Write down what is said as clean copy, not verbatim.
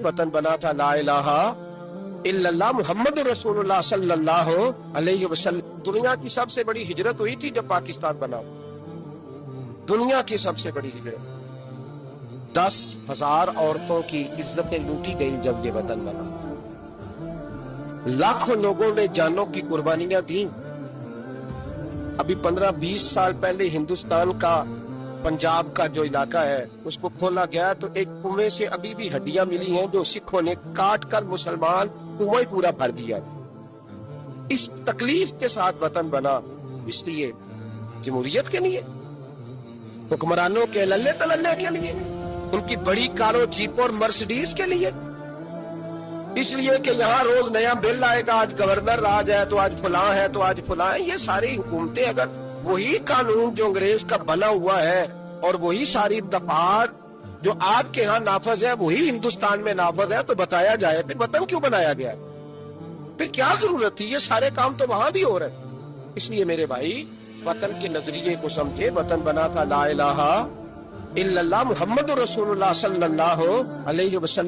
وطن بنا تھا لا الہ الا اللہ محمد رسول اللہ صلی اللہ علیہ وسلم. دنیا کی سب سے بڑی ہجرت ہوئی تھی جب پاکستان بنا. دنیا کی سب سے بڑی ہجرت. 10,000 عورتوں کی عزتیں لوٹی گئی جب یہ وطن بنا. لاکھوں لوگوں نے جانوں کی قربانیاں دیں. ابھی 15-20 سال پہلے ہندوستان کا پنجاب کا جو علاقہ ہے اس کو کھولا گیا تو ایک کنویں سے ابھی بھی ہڈیاں ملی ہیں جو سکھوں نے کاٹ کر مسلمان کنواں پورا بھر دیا. اس تکلیف کے ساتھ وطن بنا. اس لیے جمہوریت کے لیے, حکمرانوں کے للے تللے کے لیے, ان کی بڑی کاروں جیپوں اور مرسڈیز کے لیے, اس لیے کہ یہاں روز نیا بل آئے گا, آج گورنر راج ہے تو آج فلاں ہے تو آج فلاں ہے. یہ ساری حکومتیں اگر وہی قانون جو انگریز کا بنا ہوا ہے اور وہی ساری دفعات جو آپ کے ہاں نافذ ہے وہی ہندوستان میں نافذ ہے تو بتایا جائے پھر وطن کیوں بنایا گیا ہے؟ پھر کیا ضرورت تھی؟ یہ سارے کام تو وہاں بھی ہو رہے ہیں. اس لیے میرے بھائی وطن کے نظریے کو سمجھے. وطن بنا تھا لا الہ الا اللہ محمد رسول اللہ صلی اللہ علیہ وسلم.